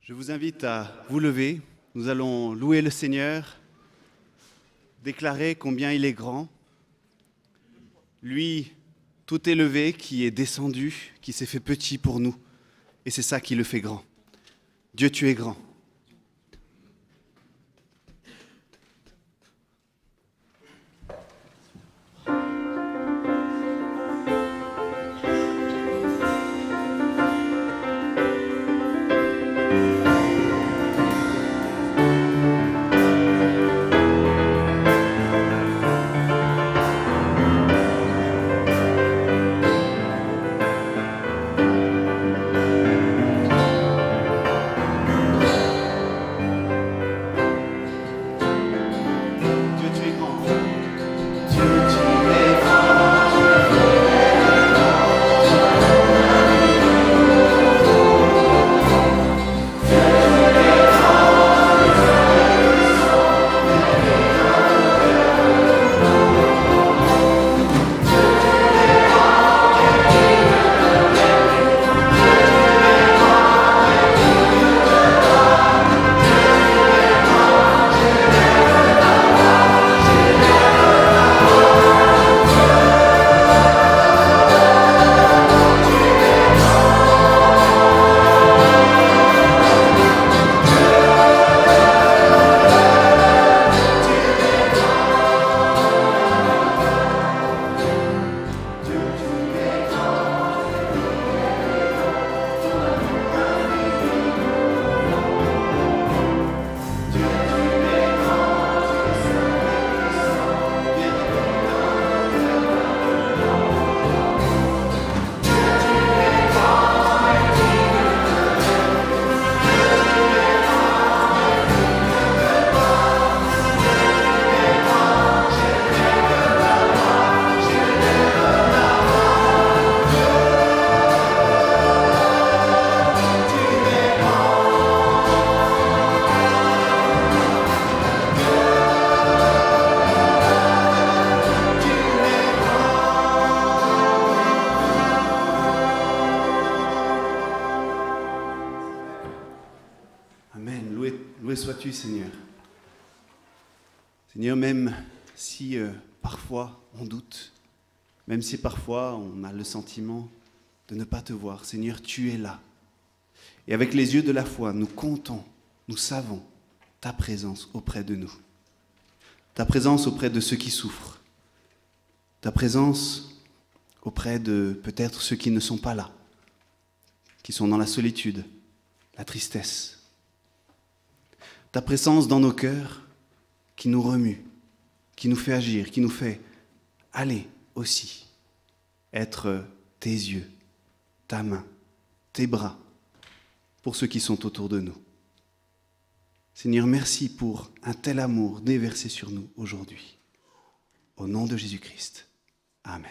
Je vous invite à vous lever. Nous allons louer le Seigneur, déclarer combien il est grand. Lui, tout élevé, qui est descendu, qui s'est fait petit pour nous. Et c'est ça qui le fait grand. Dieu, tu es grand. Loué sois-tu, Seigneur. Seigneur, même si parfois on doute, même si parfois on a le sentiment de ne pas te voir, Seigneur, tu es là. Et avec les yeux de la foi, nous comptons, nous savons ta présence auprès de nous. Ta présence auprès de ceux qui souffrent. Ta présence auprès de peut-être ceux qui ne sont pas là, qui sont dans la solitude, la tristesse. Ta présence dans nos cœurs qui nous remue, qui nous fait agir, qui nous fait aller aussi, être tes yeux, ta main, tes bras, pour ceux qui sont autour de nous. Seigneur, merci pour un tel amour déversé sur nous aujourd'hui. Au nom de Jésus-Christ. Amen.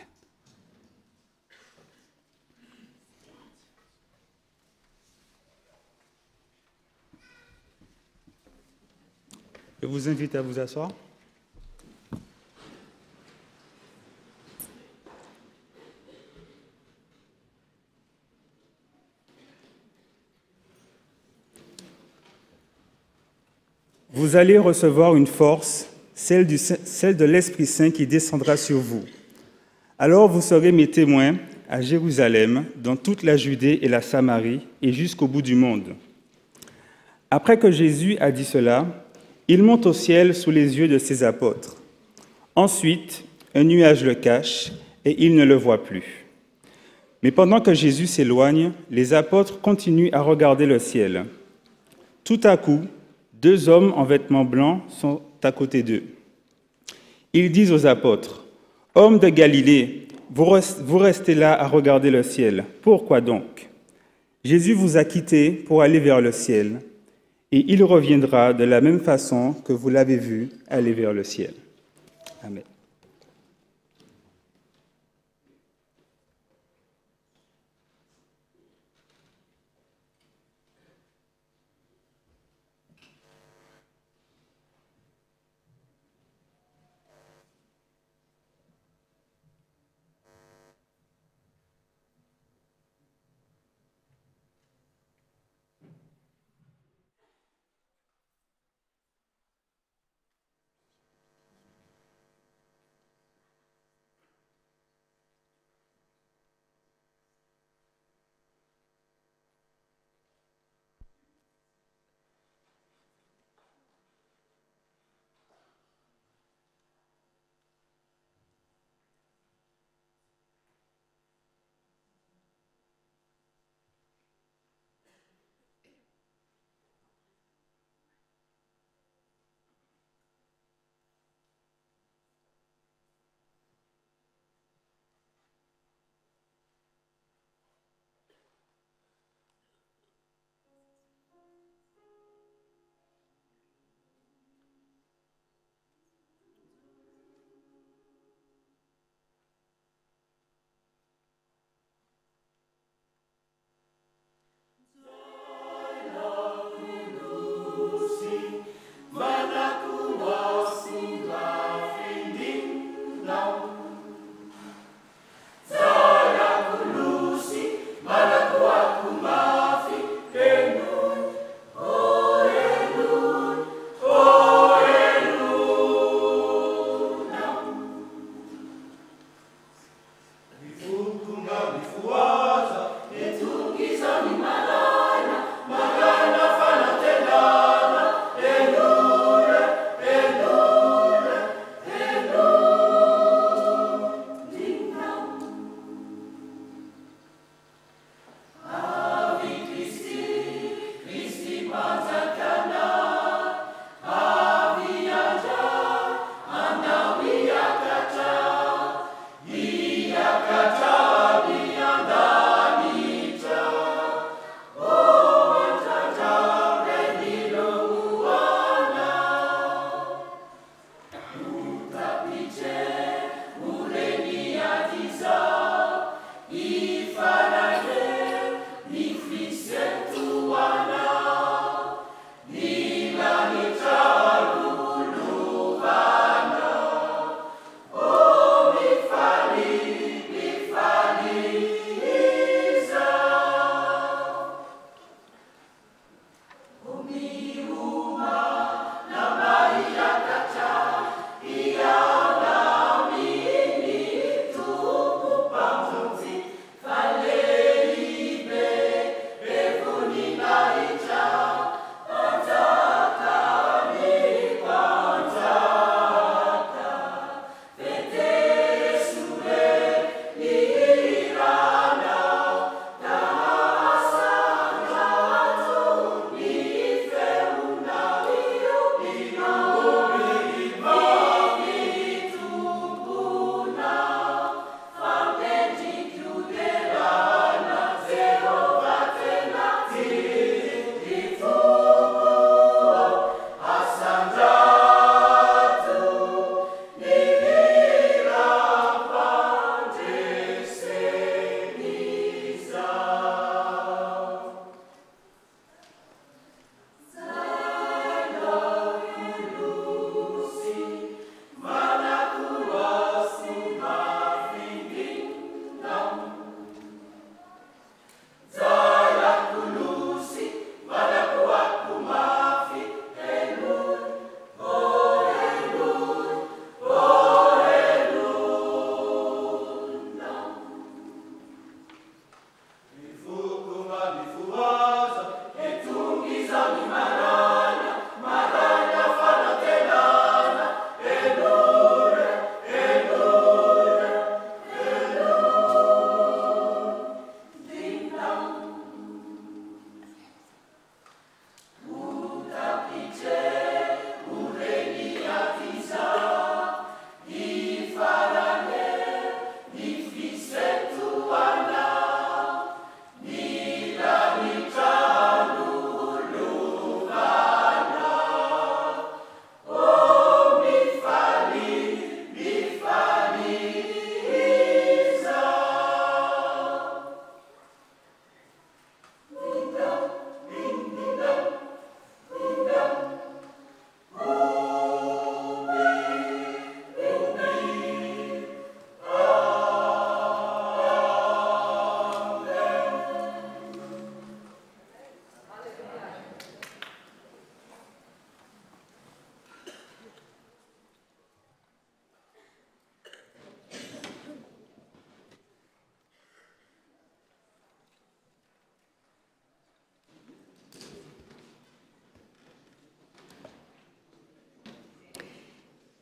Je vous invite à vous asseoir. Vous allez recevoir une force, celle de l'Esprit Saint qui descendra sur vous. Alors vous serez mes témoins à Jérusalem, dans toute la Judée et la Samarie, et jusqu'au bout du monde. Après que Jésus a dit cela, il monte au ciel sous les yeux de ses apôtres. Ensuite, un nuage le cache et ils ne le voient plus. Mais pendant que Jésus s'éloigne, les apôtres continuent à regarder le ciel. Tout à coup, 2 hommes en vêtements blancs sont à côté d'eux. Ils disent aux apôtres, « Hommes de Galilée, vous restez là à regarder le ciel. Pourquoi donc? Jésus vous a quittés pour aller vers le ciel. Et il reviendra de la même façon que vous l'avez vu aller vers le ciel. » Amen.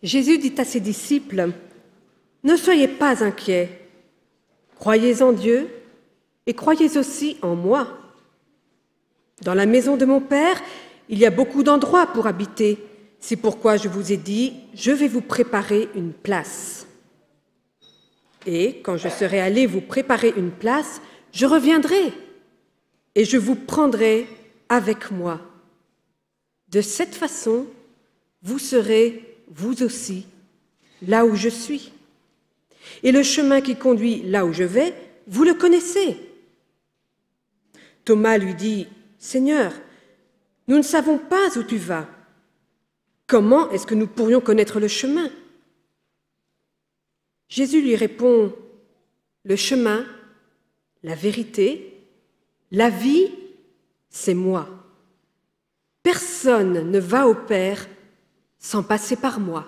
Jésus dit à ses disciples, « Ne soyez pas inquiets, croyez en Dieu et croyez aussi en moi. Dans la maison de mon Père, il y a beaucoup d'endroits pour habiter. C'est pourquoi je vous ai dit, je vais vous préparer une place. Et quand je serai allé vous préparer une place, je reviendrai et je vous prendrai avec moi. De cette façon, vous serez, vous aussi, là où je suis. Et le chemin qui conduit là où je vais, vous le connaissez. » Thomas lui dit, « Seigneur, nous ne savons pas où tu vas. Comment est-ce que nous pourrions connaître le chemin ?» Jésus lui répond, « Le chemin, la vérité, la vie, c'est moi. Personne ne va au Père sans passer par moi. »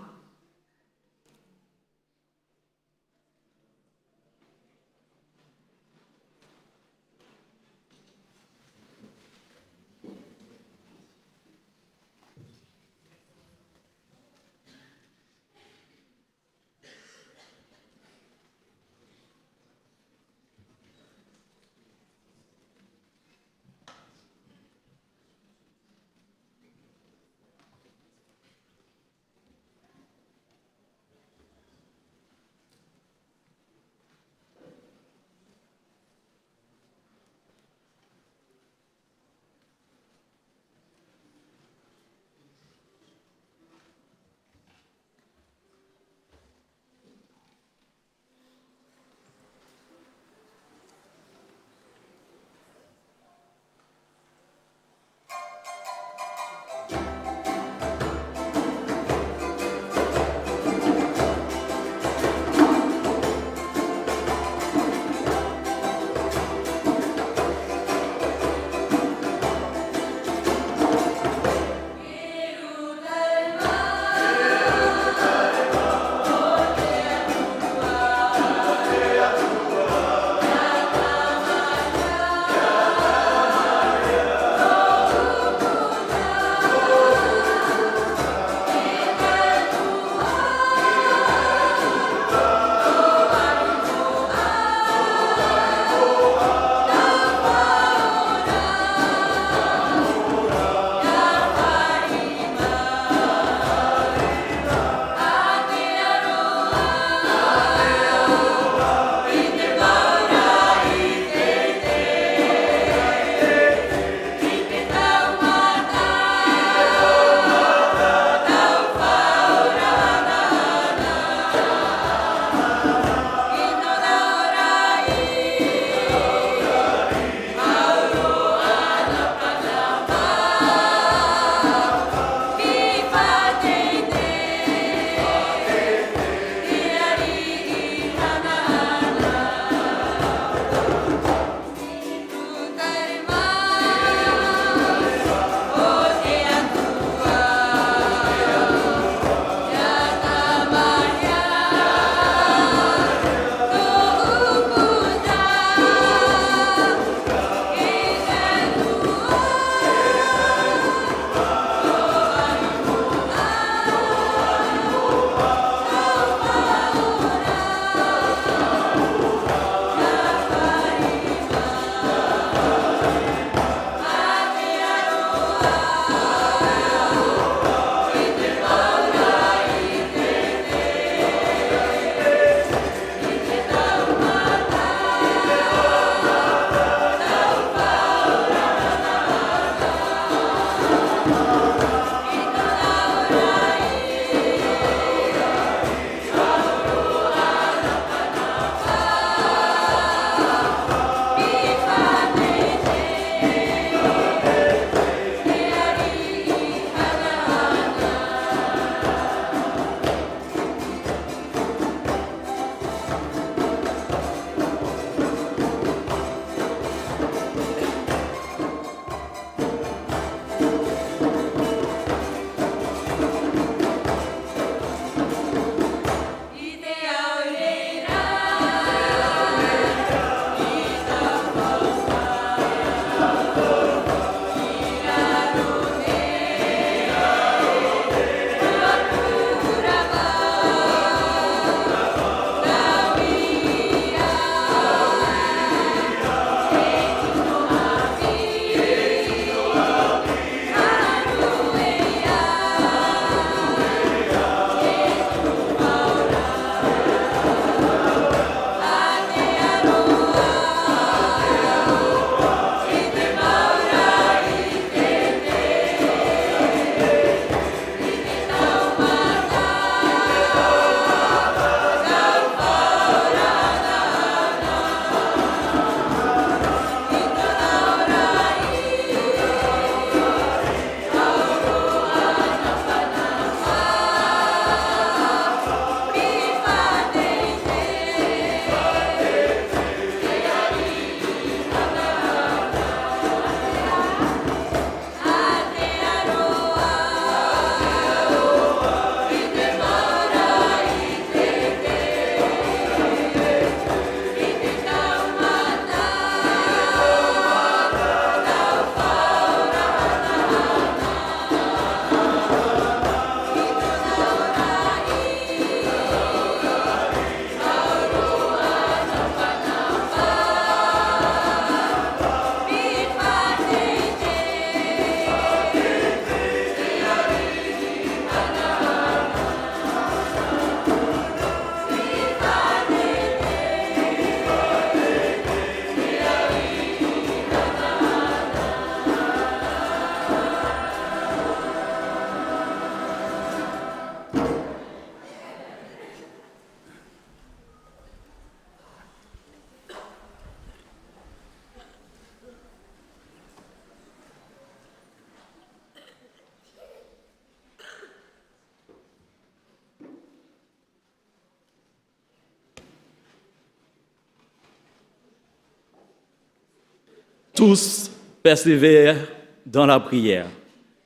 tous persévèrent dans la prière.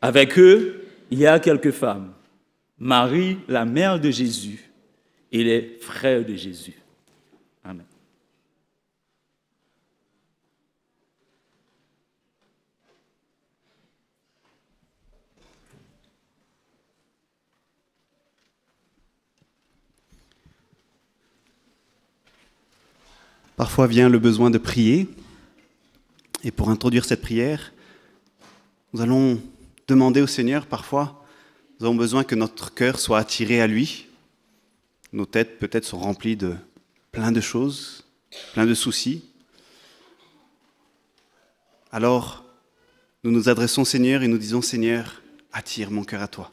Avec eux, il y a quelques femmes. Marie, la mère de Jésus, et les frères de Jésus. Amen. Parfois vient le besoin de prier. Et pour introduire cette prière, nous allons demander au Seigneur, parfois, nous avons besoin que notre cœur soit attiré à lui. Nos têtes peut-être sont remplies de plein de choses, plein de soucis. Alors, nous nous adressons au Seigneur et nous disons, Seigneur, attire mon cœur à toi.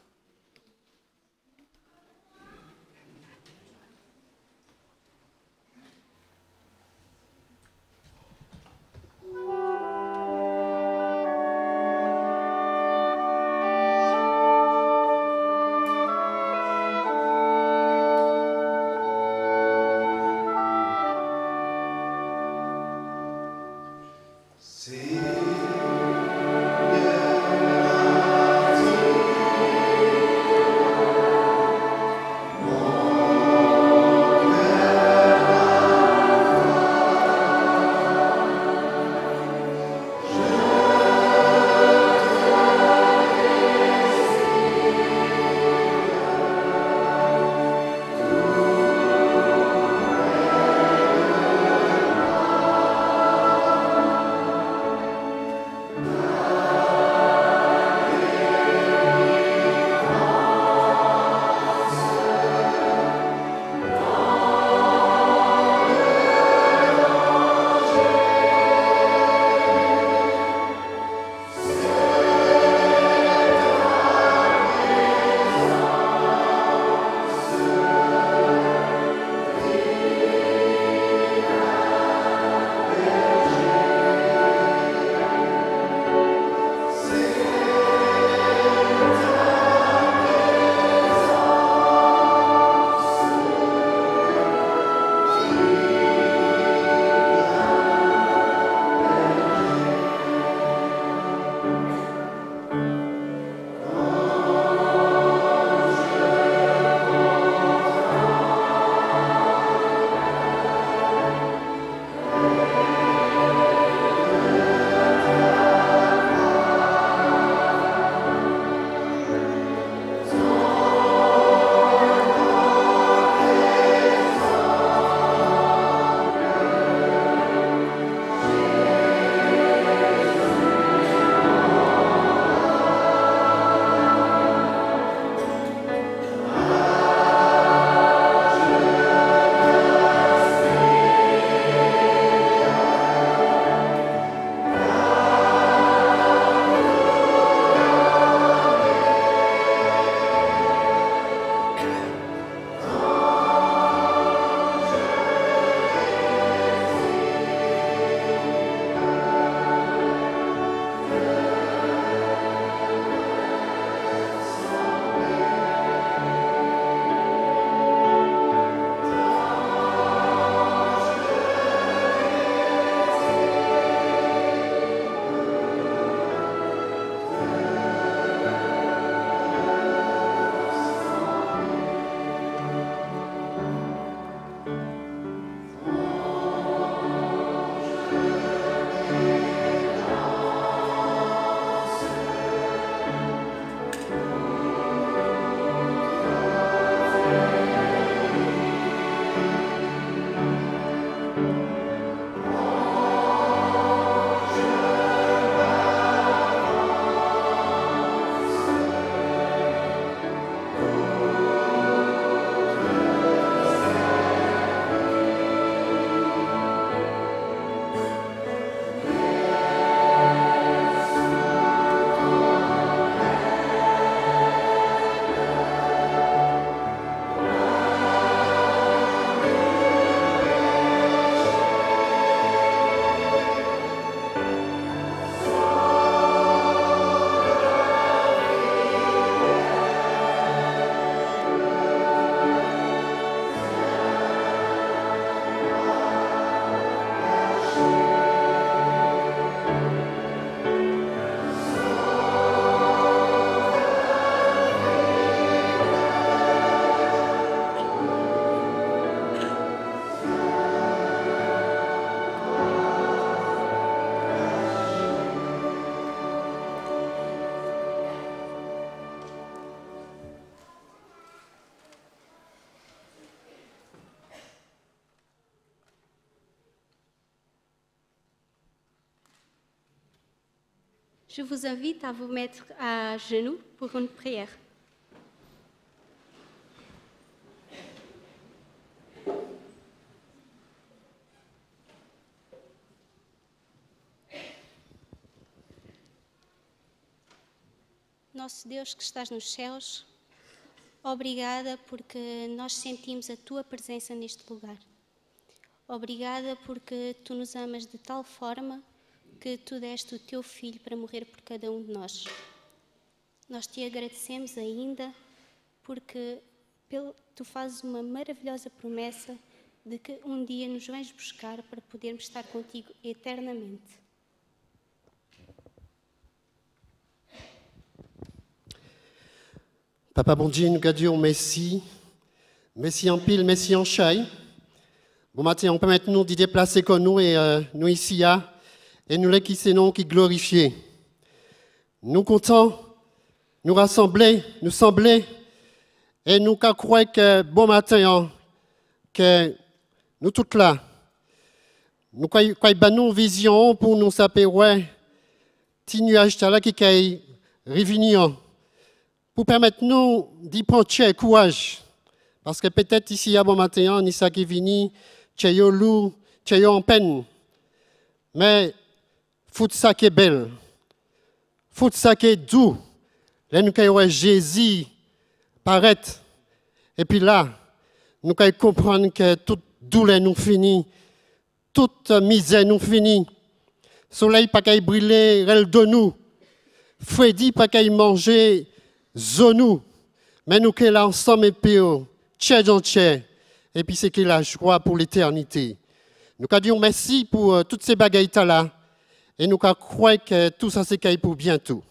Je vous invite à vous mettre à genoux pour une prière. Nosso Deus que estás nos céus, obrigada porque nós sentimos a Tua presença neste lugar. Obrigada porque Tu nos amas de tal forma que Tu deste o Teu Filho para morrer por cada um de nós. Nós Te agradecemos ainda porque Tu fazes uma maravilhosa promessa de que um dia nos vais buscar para podermos estar contigo eternamente. Papa bon Dieu, nous disons merci. Merci en pile, merci en chai. Bon matin, on permet nous d'y déplacer comme nous et nous ici, et nous les qui c'est nous qui glorifier. Nous comptons, nous rassembler, nous sembler, et nous croyons que bon matin, que nous tous là, nous croyons nous vision pour nous saper, ouais, petit nuage là qui est revenir. Pour permettre nous d'y prendre courage. Parce que peut-être ici, à bon matin, ni ça qui vient, tu loup, tu en peine. Mais, faut ça qui est belle. Faut ça qui est doux. Là, nous voyons Jésus paraître. Et puis là, nous pouvons comprendre que toute douleur nous finit. Toute misère nous finit. Soleil pas qu'il brûler, elle de nous. Freddy pas qu'il manger. Zonou, mais nous qui là ensemble et puis et puis c'est qui la joie pour l'éternité. Nous disons merci pour toutes ces bagailles là et nous croyons que tout ça c'est pour bientôt.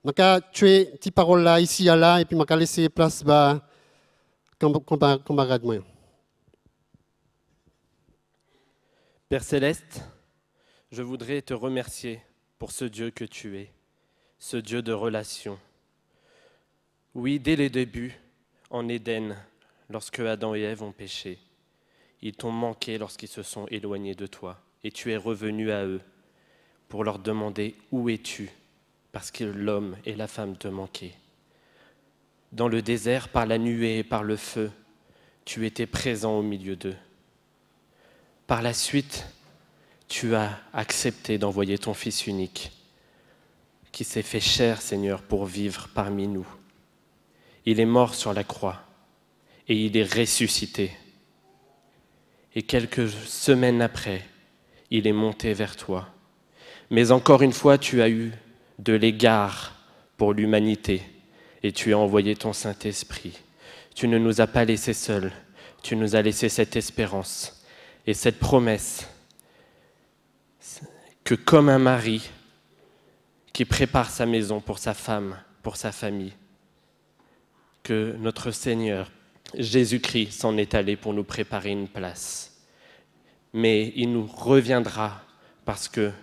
Nous tu es petite parole là ici à là et puis nous laisser place camarade moi. Père Céleste, je voudrais te remercier pour ce Dieu que tu es, ce Dieu de relation. Oui, dès les débuts, en Éden, lorsque Adam et Ève ont péché, ils t'ont manqué lorsqu'ils se sont éloignés de toi, et tu es revenu à eux pour leur demander « Où es-tu » parce que l'homme et la femme te manquaient. Dans le désert, par la nuée et par le feu, tu étais présent au milieu d'eux. Par la suite, tu as accepté d'envoyer ton Fils unique, qui s'est fait chair, Seigneur, pour vivre parmi nous. Il est mort sur la croix et il est ressuscité. Et quelques semaines après, il est monté vers toi. Mais encore une fois, tu as eu de l'égard pour l'humanité et tu as envoyé ton Saint-Esprit. Tu ne nous as pas laissés seuls, tu nous as laissé cette espérance et cette promesse que comme un mari qui prépare sa maison pour sa femme, pour sa famille, que notre Seigneur, Jésus-Christ, s'en est allé pour nous préparer une place. Mais il nous reviendra parce qu'il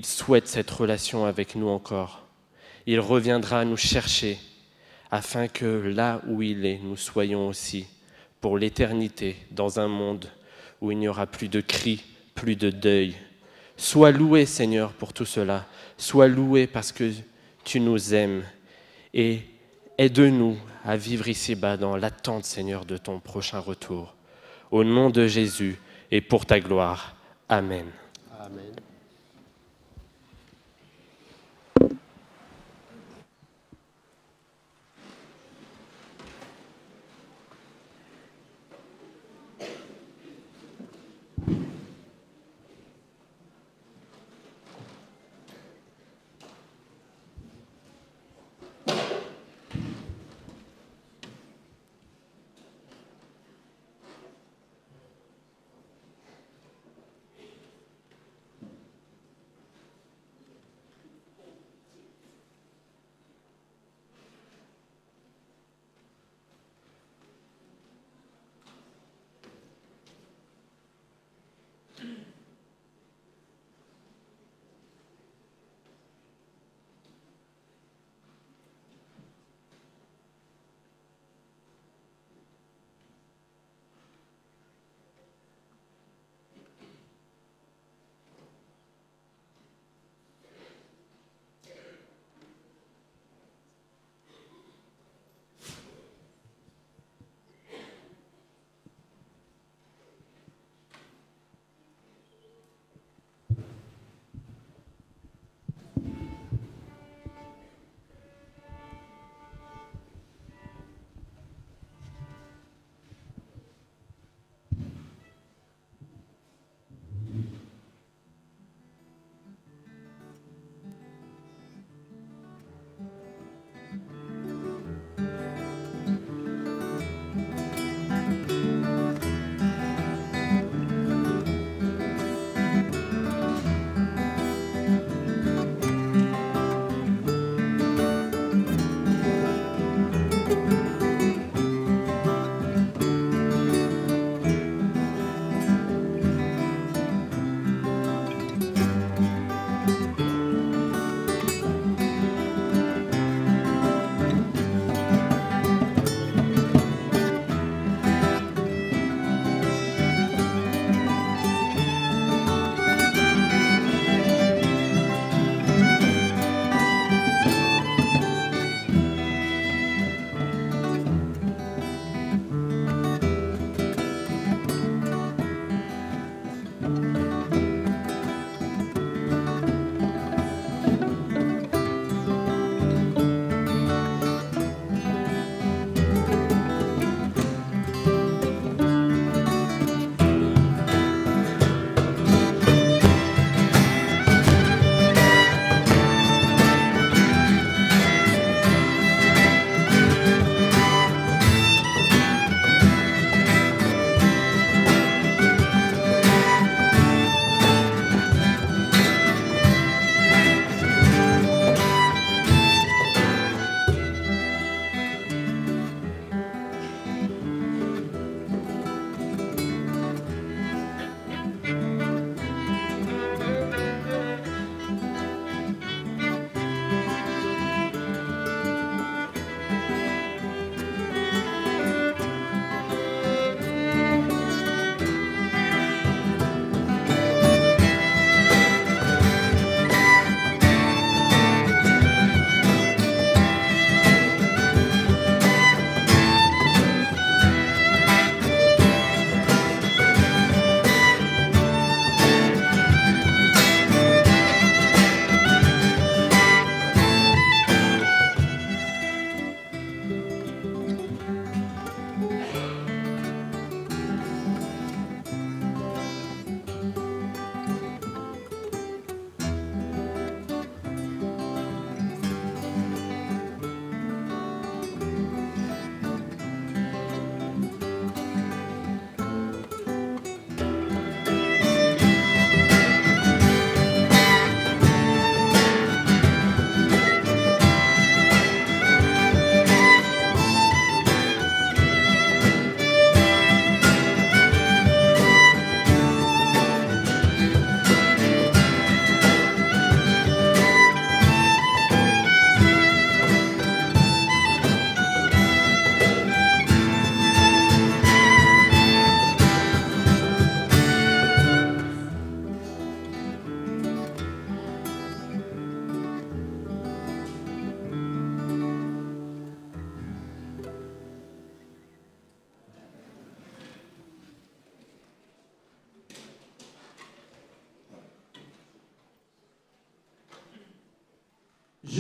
souhaite cette relation avec nous encore. Il reviendra nous chercher afin que là où il est, nous soyons aussi pour l'éternité dans un monde où il n'y aura plus de cris, plus de deuil. Sois loué, Seigneur, pour tout cela. Sois loué parce que tu nous aimes et aide-nous à vivre ici-bas dans l'attente, Seigneur, de ton prochain retour. Au nom de Jésus et pour ta gloire. Amen. Amen.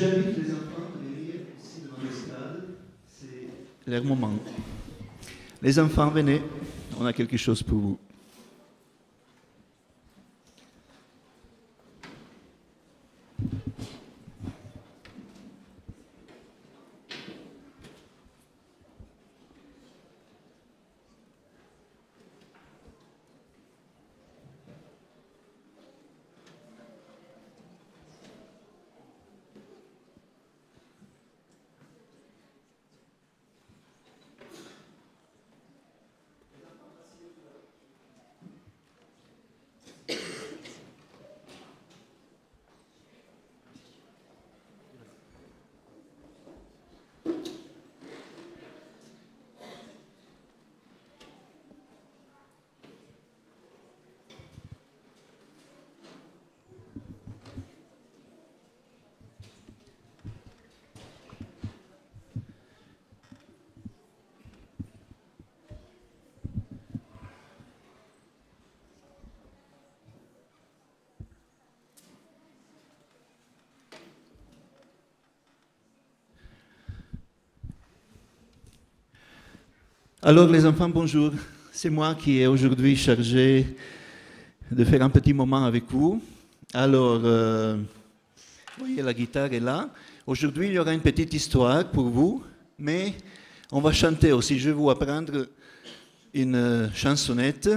J'invite les enfants à venir ici devant l'estrade. C'est leur moment. Les enfants, venez. On a quelque chose pour vous. Alors les enfants, bonjour. C'est moi qui est aujourd'hui chargé de faire un petit moment avec vous. Alors, vous voyez, la guitare est là. Aujourd'hui, il y aura une petite histoire pour vous, mais on va chanter aussi. Je vais vous apprendre une chansonnette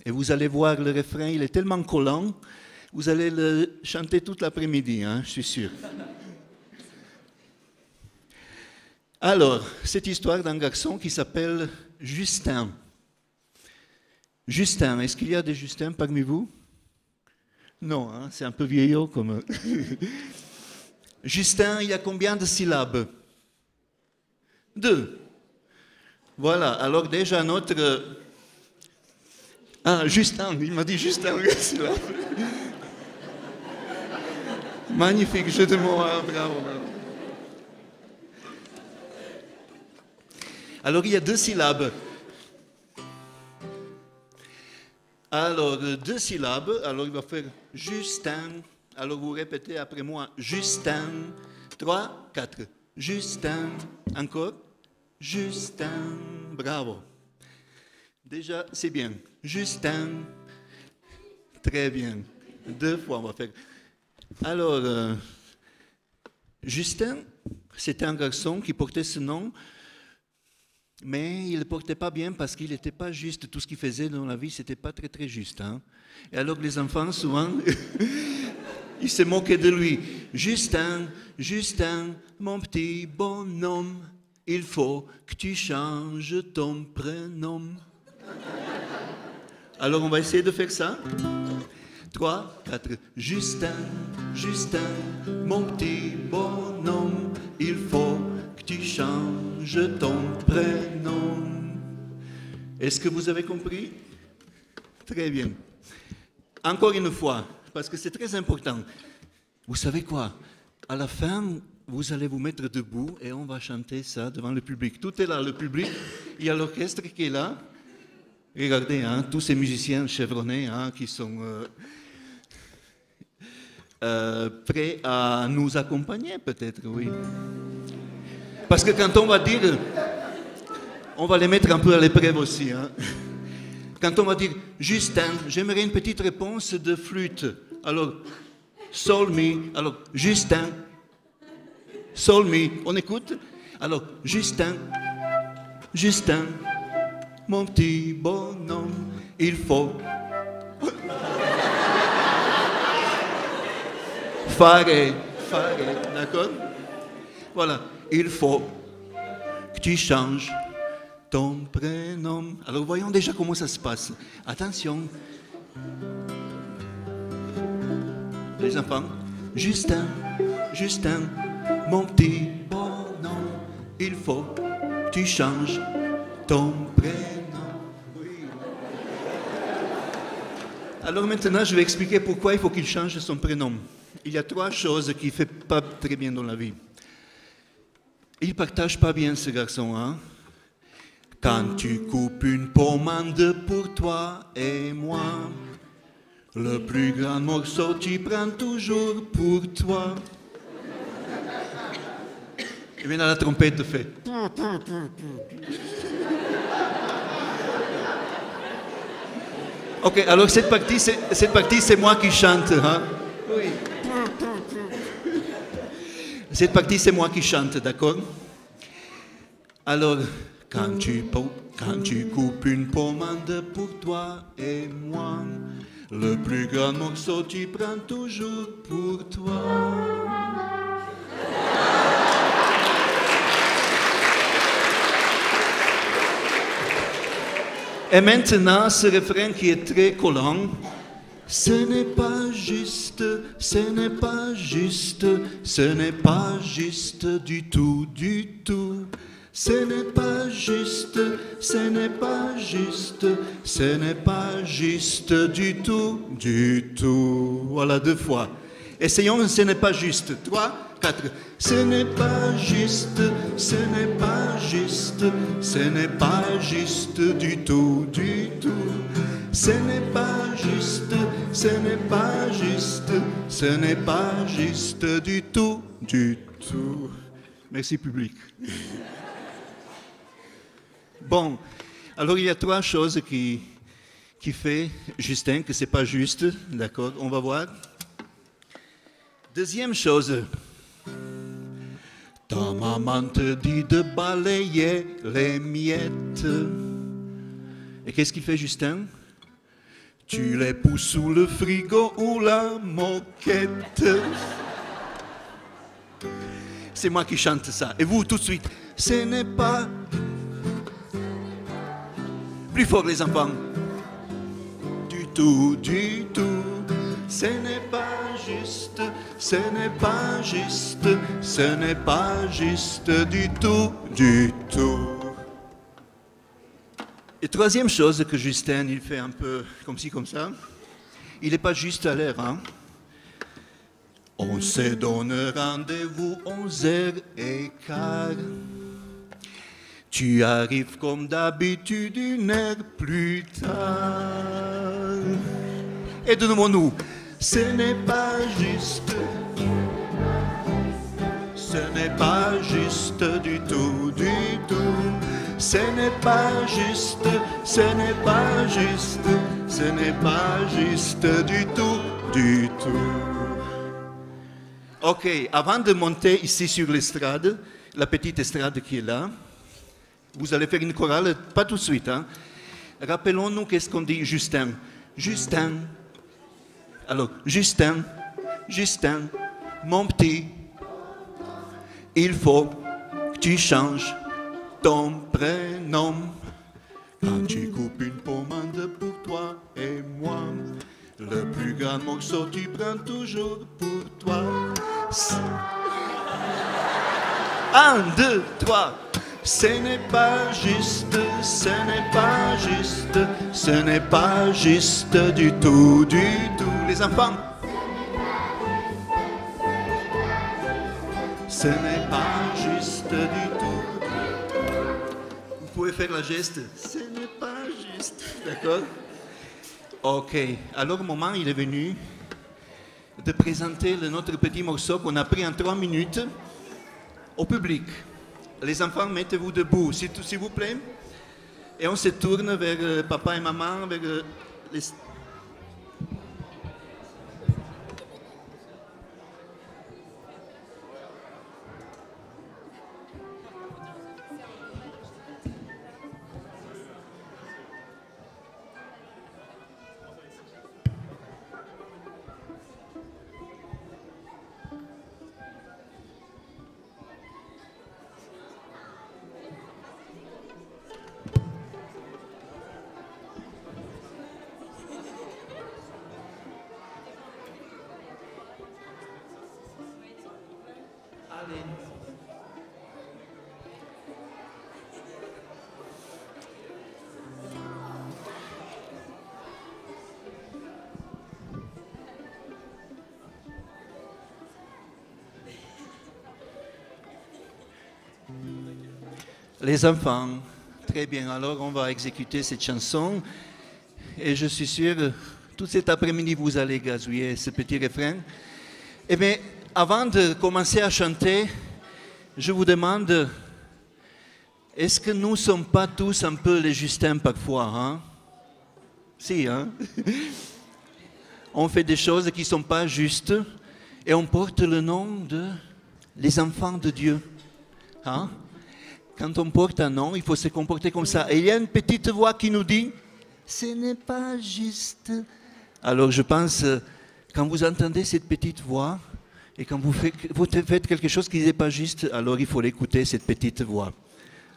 et vous allez voir le refrain, il est tellement collant, vous allez le chanter toute l'après-midi, hein, je suis sûr. Alors, cette histoire d'un garçon qui s'appelle Justin. Justin, est-ce qu'il y a des Justins parmi vous? Non, hein, c'est un peu vieillot comme... Justin, il y a combien de syllabes? 2. Voilà, alors déjà notre... Ah, Justin, il m'a dit Justin, syllabe. Magnifique jeu de mots, hein, bravo, bravo. Alors, il y a 2 syllabes. Alors, 2 syllabes. Alors, il va faire Justin. Alors, vous répétez après moi. Justin. 3, 4. Justin. Encore. Justin. Bravo. Déjà, c'est bien. Justin. Très bien. 2 fois, on va faire. Alors, Justin, c'était un garçon qui portait ce nom. Mais il ne le portait pas bien parce qu'il n'était pas juste. Tout ce qu'il faisait dans la vie, ce n'était pas très très juste. Hein? Et alors les enfants, souvent, ils se moquaient de lui. Justin, Justin, mon petit bonhomme, il faut que tu changes ton prénom. Alors on va essayer de faire ça. 3, 4. Justin, Justin, mon petit bonhomme, il faut que tu changes ton prénom. Est-ce que vous avez compris? Très bien. Encore une fois, parce que c'est très important. Vous savez quoi? À la fin, vous allez vous mettre debout et on va chanter ça devant le public. Tout est là, le public. Il y a l'orchestre qui est là. Regardez, hein, tous ces musiciens chevronnés hein, qui sont prêts à nous accompagner, peut-être, oui. Parce que quand on va dire, on va les mettre un peu à l'épreuve aussi. Hein. Quand on va dire, Justin, j'aimerais une petite réponse de flûte. Alors, sol, mi. Alors, Justin, sol, mi. On écoute? Alors, Justin, Justin, mon petit bonhomme, il faut... Fare, d'accord? Voilà. Il faut que tu changes ton prénom. Alors voyons déjà comment ça se passe. Attention. Les enfants. Justin, Justin, mon petit bonhomme, il faut que tu changes ton prénom. Oui. Alors maintenant, je vais expliquer pourquoi il faut qu'il change son prénom. Il y a 3 choses qu'il ne fait pas très bien dans la vie. Il ne partage pas bien ce garçon, hein? Quand tu coupes une pommade pour toi et moi, le plus grand morceau tu prends toujours pour toi. Et maintenant la trompette fait. Ok, alors cette partie, c'est moi qui chante. Hein? Oui. Cette partie, c'est moi qui chante, d'accord? Alors, quand tu coupes une pommade pour toi et moi, le plus grand morceau tu prends toujours pour toi. Et maintenant, ce refrain qui est très collant. Ce n'est pas juste, ce n'est pas juste, ce n'est pas juste du tout, du tout. Ce n'est pas juste, ce n'est pas juste, ce n'est pas juste du tout, du tout. Voilà 2 fois. Essayons, ce n'est pas juste. 3, 4. Ce n'est pas juste, ce n'est pas juste, ce n'est pas juste du tout, du tout. Ce n'est pas juste, ce n'est pas juste, ce n'est pas juste du tout, du tout. Merci public. Bon, alors il y a 3 choses qui fait Justin que c'est pas juste, d'accord, on va voir. Deuxième chose, ta maman te dit de balayer les miettes. Et qu'est-ce qu'il fait Justin? Tu les pousses sous le frigo ou la moquette. C'est moi qui chante ça. Et vous, tout de suite, ce n'est pas... Plus fort les enfants. Du tout, du tout. Ce n'est pas juste, ce n'est pas juste, ce n'est pas juste du tout, du tout. Et troisième chose que Justin, il fait un peu comme ci, comme ça, il n'est pas juste à l'heure. Hein? On se donne rendez-vous 11h15. Tu arrives comme d'habitude 1 heure plus tard. Et donnons-nous, ce n'est pas juste, ce n'est pas juste du tout, du tout. Ce n'est pas juste, ce n'est pas juste, ce n'est pas juste du tout, du tout. Ok, avant de monter ici sur l'estrade, la petite estrade qui est là, vous allez faire une chorale, pas tout de suite. Hein? Rappelons-nous qu'est-ce qu'on dit Justin. Justin. Alors, Justin, Justin, mon petit, il faut que tu changes ton prénom. Quand tu coupes une pommade pour toi et moi, le plus grand morceau tu prends toujours pour toi. 1, 2, 3. Ce n'est pas juste, ce n'est pas juste, ce n'est pas juste du tout, du tout. Les enfants. Ce n'est pas juste du tout. Vous pouvez faire la geste. Ce n'est pas juste. D'accord? Ok. Alors, le moment, il est venu de présenter notre petit morceau qu'on a pris en 3 minutes au public. Les enfants, mettez-vous debout, s'il vous plaît. Et on se tourne vers papa et maman, vers les... Les enfants, très bien, alors on va exécuter cette chanson et je suis sûr, tout cet après-midi, vous allez gazouiller ce petit refrain. Eh bien, avant de commencer à chanter, je vous demande, est-ce que nous ne sommes pas tous un peu les Justins parfois, hein? Si, hein? On fait des choses qui ne sont pas justes et on porte le nom de les enfants de Dieu. Hein? Quand on porte un nom, il faut se comporter comme ça. Et il y a une petite voix qui nous dit, ce n'est pas juste. Alors je pense, quand vous entendez cette petite voix, et quand vous faites quelque chose qui n'est pas juste, alors il faut l'écouter, cette petite voix.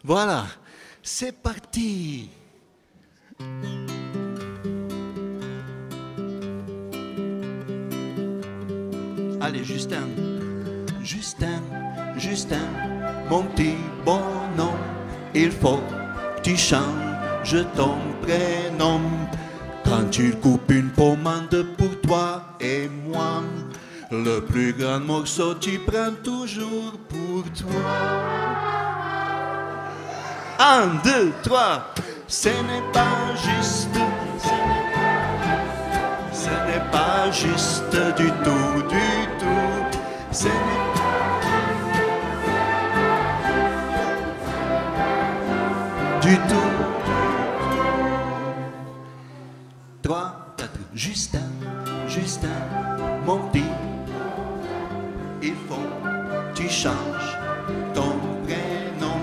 Voilà, c'est parti. Allez, Justin, Justin, Justin, mon petit bonhomme, il faut que tu changes ton prénom. Quand tu coupes une pommade pour toi et moi, le plus grand morceau tu prends toujours pour toi. 1, 2, 3, ce n'est pas juste, ce n'est pas juste du tout, ce n'est du tout. 3, 4, Justin, Justin, mon petit, il faut que tu changes ton prénom.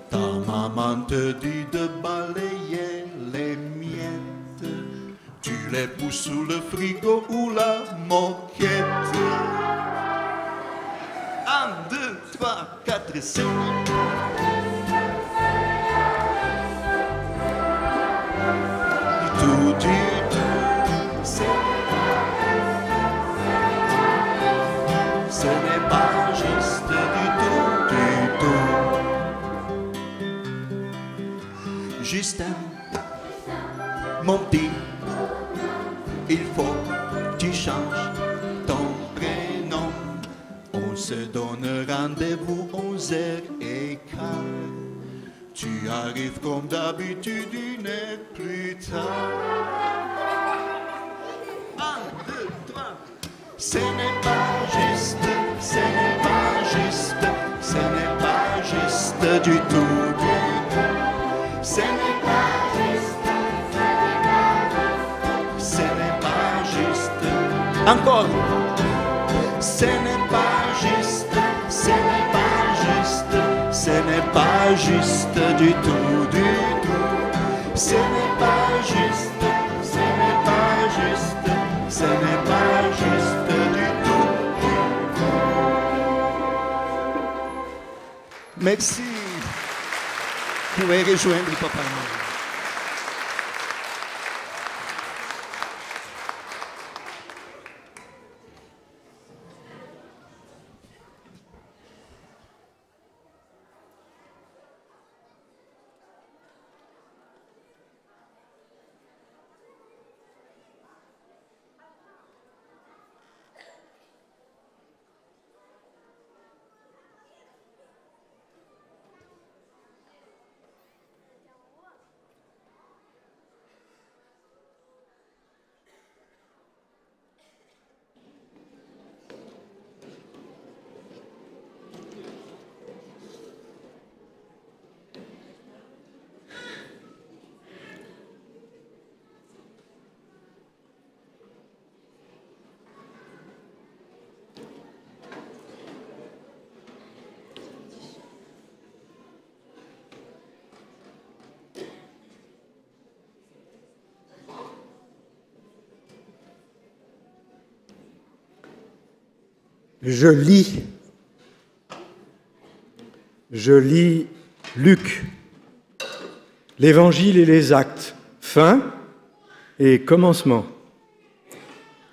Ta maman te dit de balayer les miettes, tu les pousses sous le frigo ou la moquette. 1, 2, 3, 4, 5. Du tout, ce n'est pas juste du tout. Justin, mon petit, il faut que tu changes ton prénom. On se donne rendez-vous 11h15. Tu arrives comme d'habitude 1 heure plus tard. 1, 2, 3. Ce n'est pas juste, ce n'est pas juste, ce n'est pas juste du tout. Ce n'est pas juste, ce n'est pas juste. Encore. Ce n'est pas juste, ce n'est pas juste, ce n'est pas juste du tout, Ce n'est pas juste, ce n'est pas juste, ce n'est pas juste du tout. Merci. Vous pouvez rejoindre Papa Noël. Je lis Luc, l'Évangile et les Actes, fin et commencement.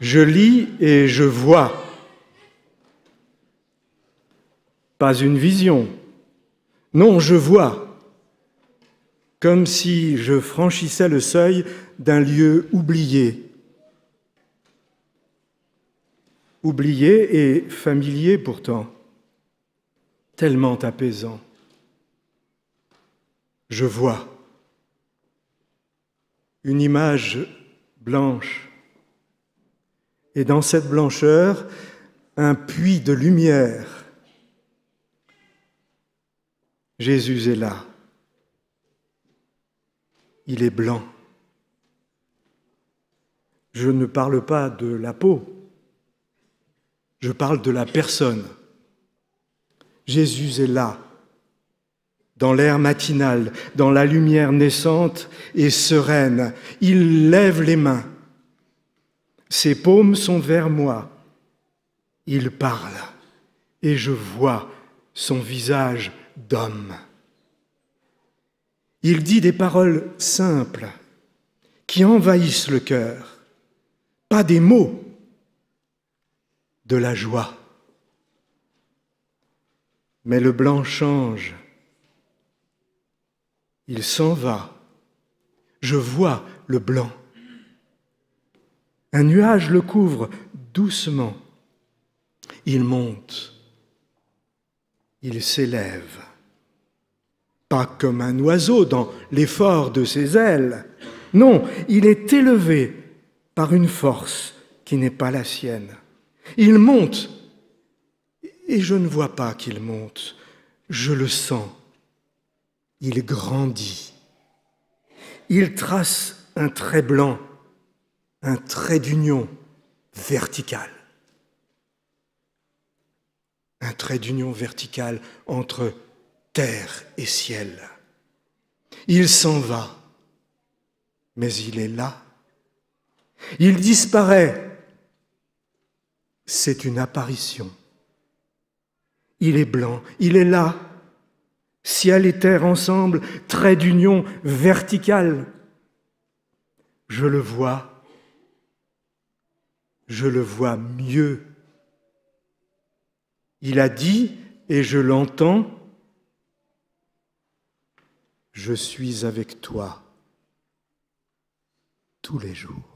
Je lis et je vois. Pas une vision. Non, je vois. Comme si je franchissais le seuil d'un lieu oublié. Oublié et familier pourtant, tellement apaisant. Je vois une image blanche, et dans cette blancheur, un puits de lumière. Jésus est là. Il est blanc. Je ne parle pas de la peau, je parle de la personne. Jésus est là, dans l'air matinal, dans la lumière naissante et sereine. Il lève les mains. Ses paumes sont vers moi. Il parle et je vois son visage d'homme. Il dit des paroles simples qui envahissent le cœur, pas des mots, de la joie. Mais le blanc change. Il s'en va. Je vois le blanc. Un nuage le couvre doucement. Il monte. Il s'élève. Pas comme un oiseau dans l'effort de ses ailes. Non, il est élevé par une force qui n'est pas la sienne. Il monte. Et je ne vois pas qu'il monte. Je le sens. Il grandit. Il trace un trait blanc, un trait d'union vertical. Un trait d'union vertical entre terre et ciel. Il s'en va, mais il est là. Il disparaît. C'est une apparition. Il est blanc, il est là. Ciel et terre ensemble, trait d'union vertical. Je le vois mieux. Il a dit, et je l'entends, je suis avec toi tous les jours.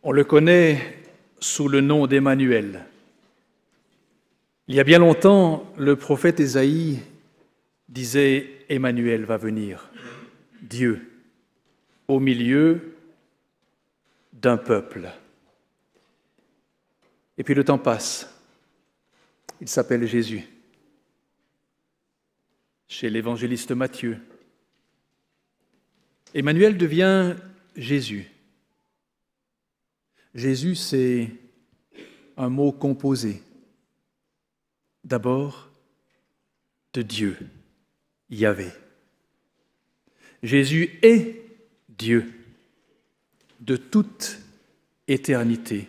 On le connaît sous le nom d'Emmanuel. Il y a bien longtemps, le prophète Ésaïe disait « Emmanuel va venir, Dieu, au milieu d'un peuple ». Et puis le temps passe. Il s'appelle Jésus. Chez l'évangéliste Matthieu, Emmanuel devient Jésus. Jésus, c'est un mot composé. D'abord, de Dieu, Yahvé. Jésus est Dieu de toute éternité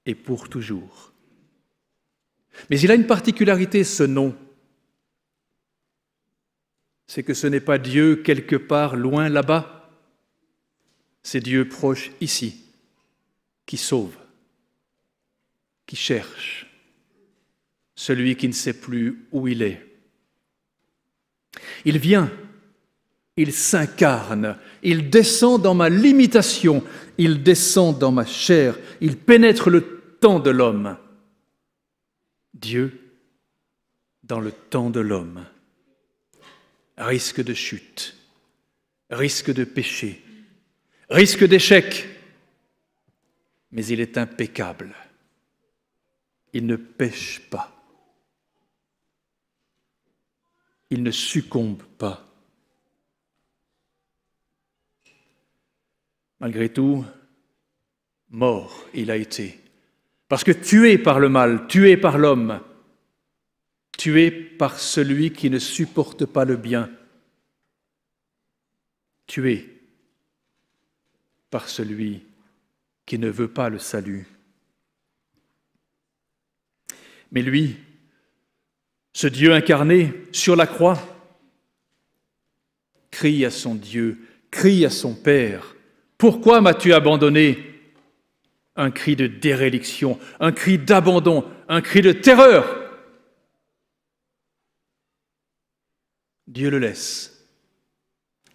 et pour toujours. Mais il a une particularité, ce nom. C'est que ce n'est pas Dieu quelque part loin là-bas, c'est Dieu proche ici, qui sauve, qui cherche, celui qui ne sait plus où il est. Il vient, il s'incarne, il descend dans ma limitation, il descend dans ma chair, il pénètre le temps de l'homme. Dieu dans le temps de l'homme. Risque de chute, risque de péché, risque d'échec, mais il est impeccable. Il ne pêche pas. Il ne succombe pas. Malgré tout, mort il a été, parce que tué par le mal, tué par l'homme, tué par celui qui ne supporte pas le bien, tué par celui qui ne veut pas le salut. Mais lui, ce Dieu incarné sur la croix, crie à son Dieu, crie à son Père, « Pourquoi m'as-tu abandonné ?» Un cri de déréliction, un cri d'abandon, un cri de terreur. Dieu le laisse,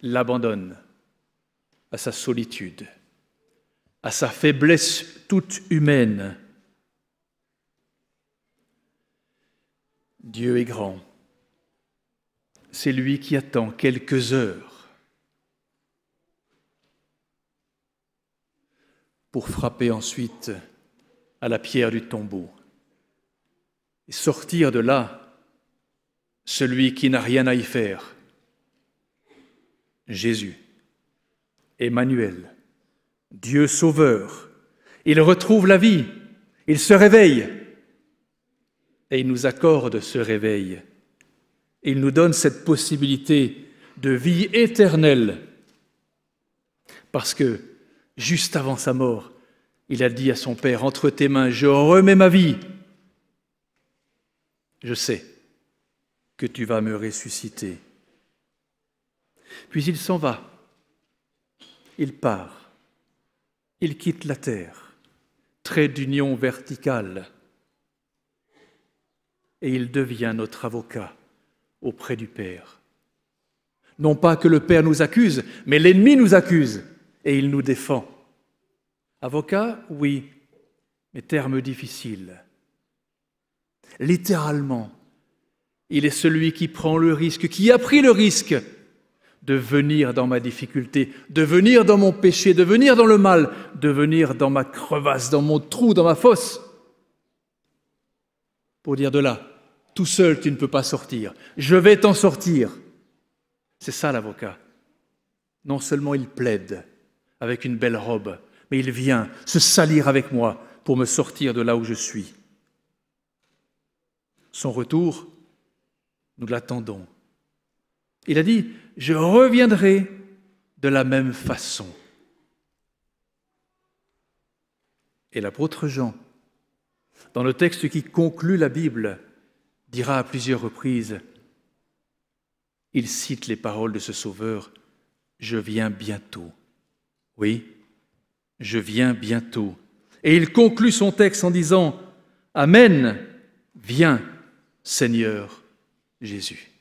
l'abandonne à sa solitude, à sa faiblesse toute humaine. Dieu est grand. C'est lui qui attend quelques heures pour frapper ensuite à la pierre du tombeau et sortir de là celui qui n'a rien à y faire. Jésus, Emmanuel, Dieu sauveur. Il retrouve la vie, il se réveille et il nous accorde ce réveil. Il nous donne cette possibilité de vie éternelle parce que juste avant sa mort, il a dit à son Père, « Entre tes mains, je remets ma vie. Je sais que tu vas me ressusciter. » Puis il s'en va. Il part. Il quitte la terre. Trait d'union verticale. Et il devient notre avocat auprès du Père. Non pas que le Père nous accuse, mais l'ennemi nous accuse et il nous défend. Avocat, oui, mais terme difficile. Littéralement, il est celui qui prend le risque, qui a pris le risque de venir dans ma difficulté, de venir dans mon péché, de venir dans le mal, de venir dans ma crevasse, dans mon trou, dans ma fosse, pour dire de là, tout seul tu ne peux pas sortir, je vais t'en sortir. C'est ça l'avocat. Non seulement il plaide avec une belle robe, mais il vient se salir avec moi pour me sortir de là où je suis. Son retour, nous l'attendons. Il a dit, « Je reviendrai de la même façon. » Et l'apôtre Jean, dans le texte qui conclut la Bible, dira à plusieurs reprises, il cite les paroles de ce Sauveur, « Je viens bientôt. » Oui, je viens bientôt. Et il conclut son texte en disant, « Amen, viens, Seigneur Jésus. »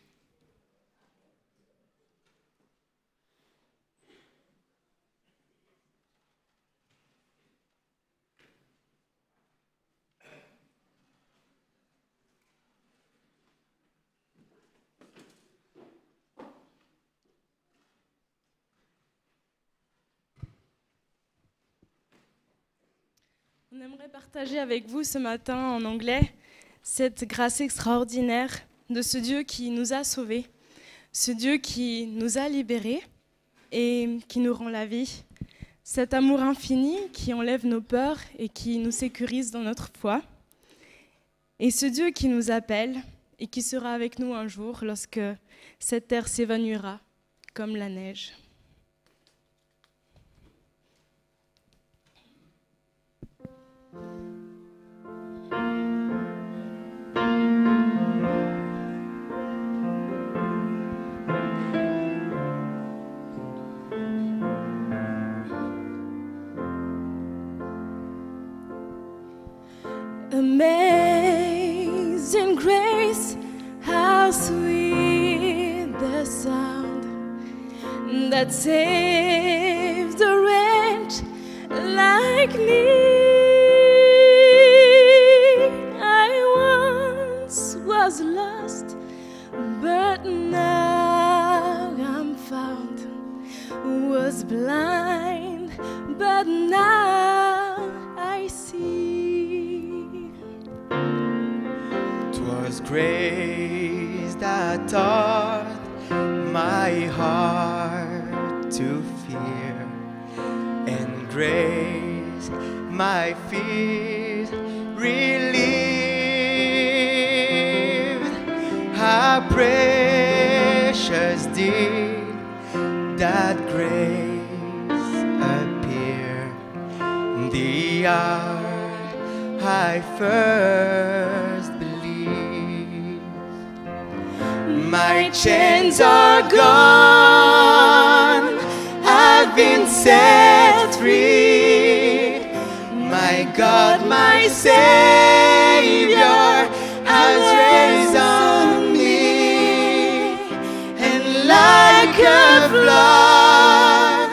On aimerait partager avec vous ce matin en anglais cette grâce extraordinaire de ce Dieu qui nous a sauvés, ce Dieu qui nous a libérés et qui nous rend la vie, cet amour infini qui enlève nos peurs et qui nous sécurise dans notre foi, et ce Dieu qui nous appelle et qui sera avec nous un jour lorsque cette terre s'évanouira comme la neige. Amazing grace, how sweet the sound that saved a wretch like me. I once was lost, but now I'm found. Was blind, but now I see. 'Twas grace that taught my heart to fear, and grace my fears relieved. How precious did that grace appear the hour I first believed. My chains are gone, I've been set free. My God, my Savior has raised on me, and like a flood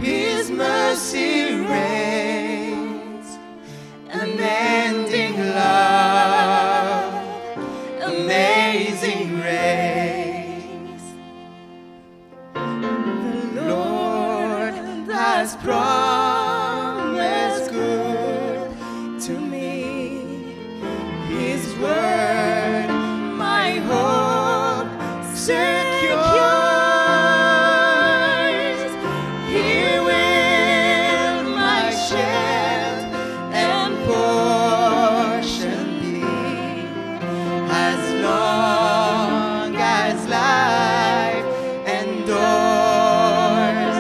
His mercy reigns, unending love, amazing grace. The Lord has promised good to me. His word, my hope secures. He will my strength and portion be, as long as life endures.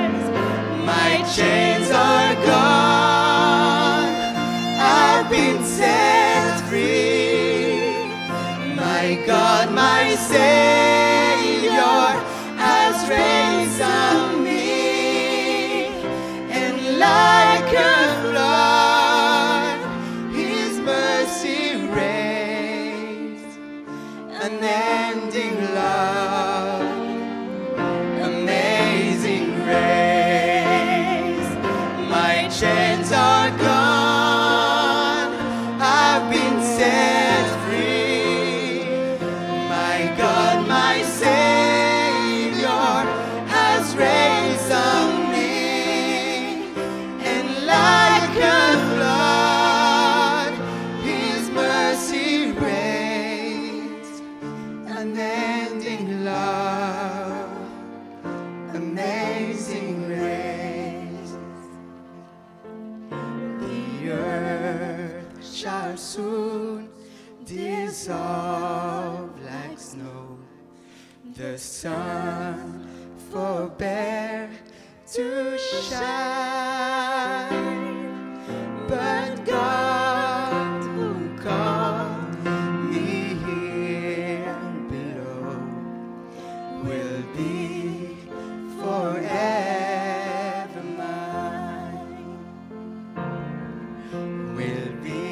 My chains are gone, I've been set free. My God, my Savior has raised on me, and like a flood His mercy reigns, unending love, amazing grace. My chains are gone, I've been set free. My God, my Savior has raised on me, and like a flood His mercy reigns, unending love, amazing grace. The earth shall soon dissolve like snow, the sun forbear to shine, but God who called me here below will be forever mine, will be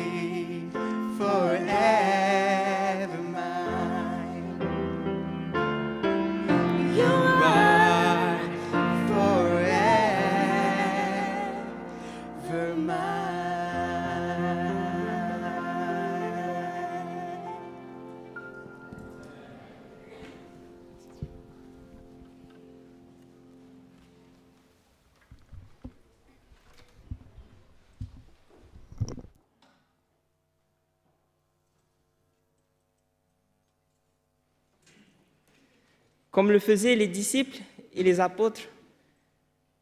forever mine. You are forever mine. comme le faisaient les disciples et les apôtres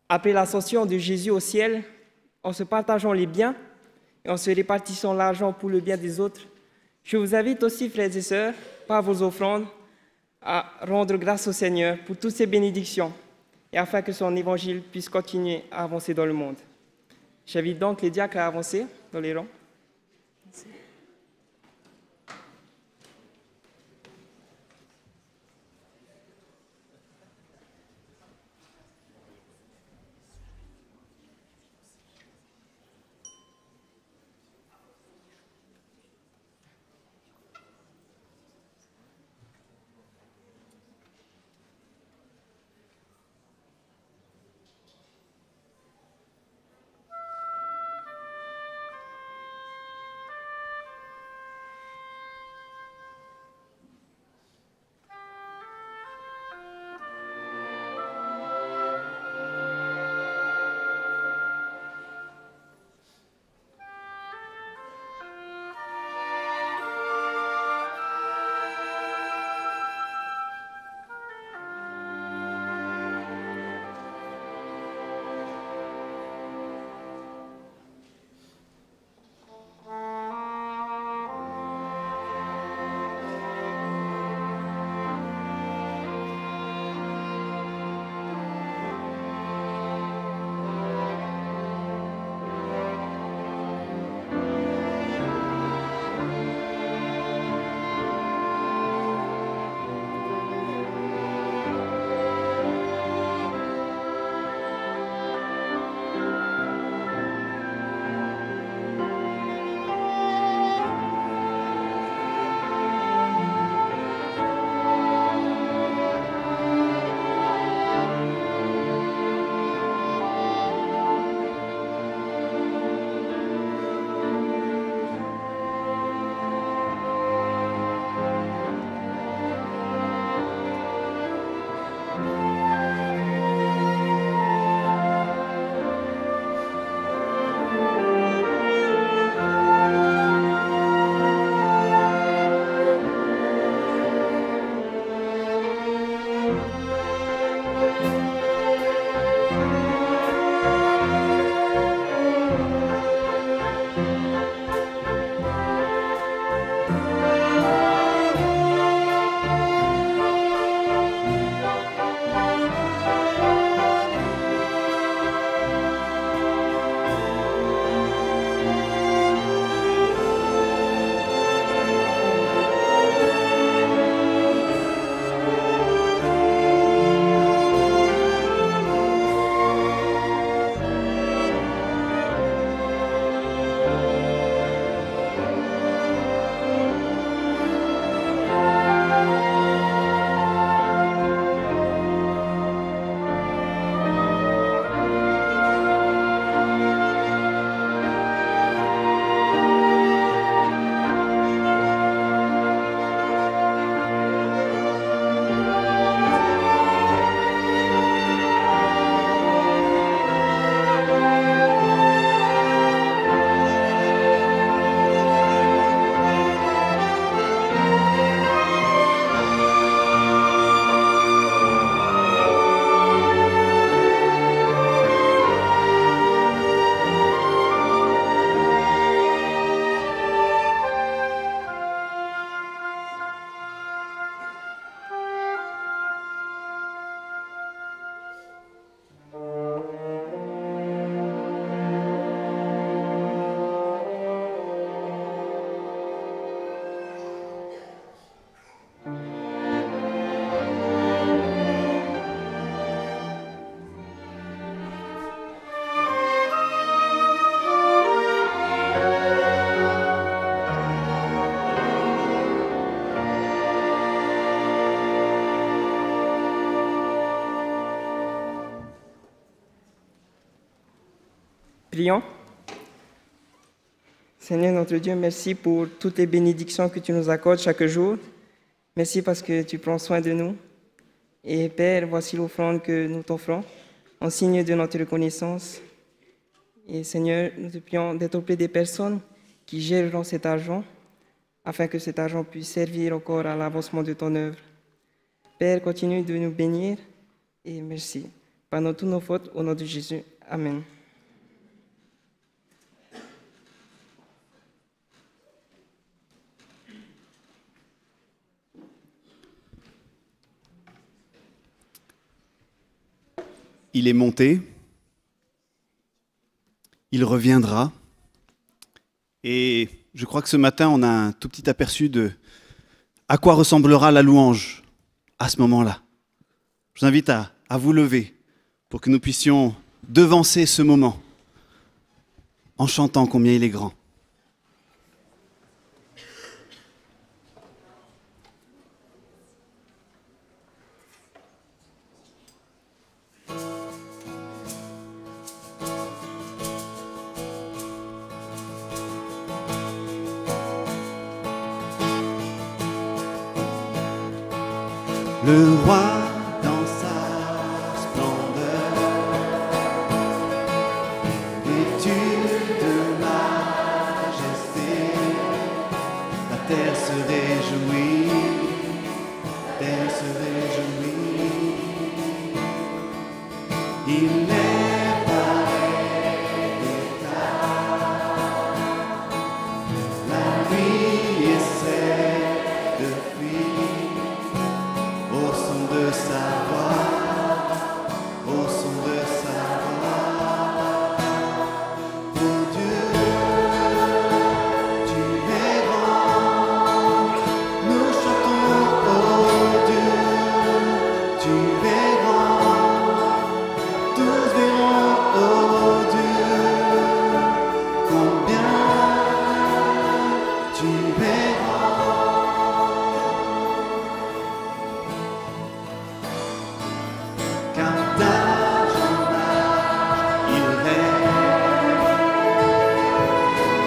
après l'ascension de Jésus au ciel, en se partageant les biens et en se répartissant l'argent pour le bien des autres. Je vous invite aussi, frères et sœurs, par vos offrandes, à rendre grâce au Seigneur pour toutes ces bénédictions et afin que son évangile puisse continuer à avancer dans le monde. J'invite donc les diacres à avancer dans les rangs. Prions. Seigneur notre Dieu, merci pour toutes les bénédictions que tu nous accordes chaque jour. Merci parce que tu prends soin de nous. Et Père, voici l'offrande que nous t'offrons en signe de notre reconnaissance. Et Seigneur, nous te prions d'être auprès des personnes qui géreront cet argent afin que cet argent puisse servir encore à l'avancement de ton œuvre. Père, continue de nous bénir et merci. Pardonne toutes nos fautes au nom de Jésus. Amen. Il est monté, il reviendra. Et je crois que ce matin, on a un tout petit aperçu de à quoi ressemblera la louange à ce moment-là. Je vous invite à vous lever pour que nous puissions devancer ce moment en chantant combien il est grand. Le roi dans sa splendeur, vêtu de majesté, la terre se réjouit, la terre se réjouit. Il n'est pas d'état, la nuit essaie de fuir au son de sa voix, au son de sa voix. Oh Dieu, tu es grand, nous chantons, oh Dieu, tu es grand, tous verront, oh Dieu, combien tu es grand. Car d'âge en âge, il règne,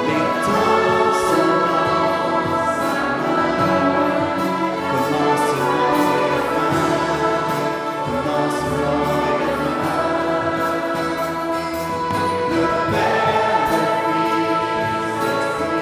les temps sont dans sa main, commencement et fin, commencement et fin. Le Père, le Fils et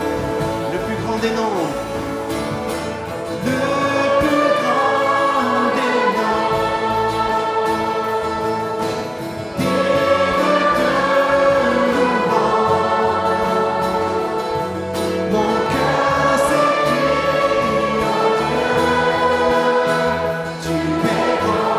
des noms, le plus grand des noms, digne de louange. Mon cœur s'écrie en Dieu, tu es grand.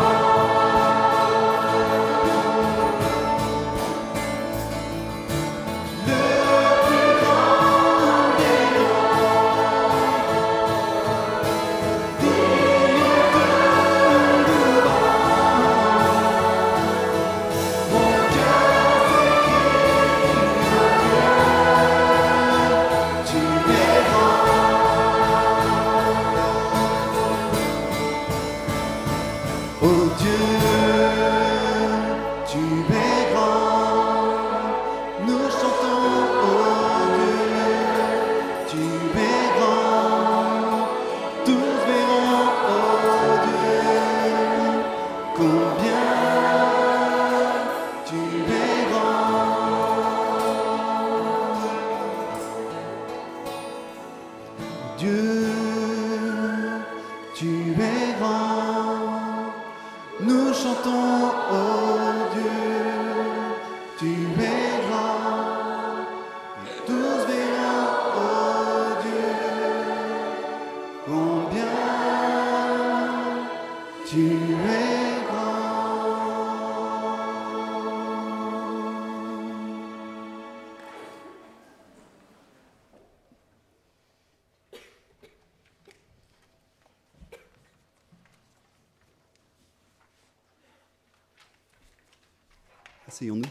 Le plus grand des noms. Oh Dieu, tu es grand, nous chantons, oh Dieu, tu es grand, tous verront, oh Dieu, combien tu es grand. Dieu, tu es grand. Nous chantons, oh Dieu, tu es grand, et tous verront, oh Dieu, combien tu es grand. Asseyons-nous.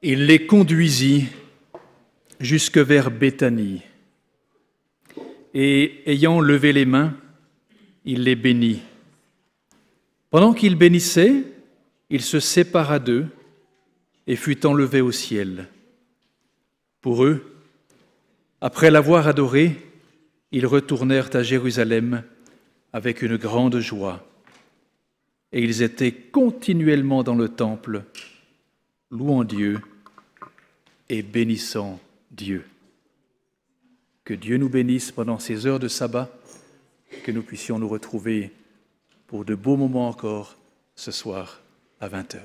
Il les conduisit jusque vers Béthanie. Et ayant levé les mains, il les bénit. Pendant qu'il bénissait, il se sépara d'eux et fut enlevé au ciel. Pour eux, après l'avoir adoré, ils retournèrent à Jérusalem avec une grande joie. Et ils étaient continuellement dans le temple, louant Dieu et bénissant Dieu. Que Dieu nous bénisse pendant ces heures de sabbat, que nous puissions nous retrouver pour de beaux moments encore ce soir à 20h.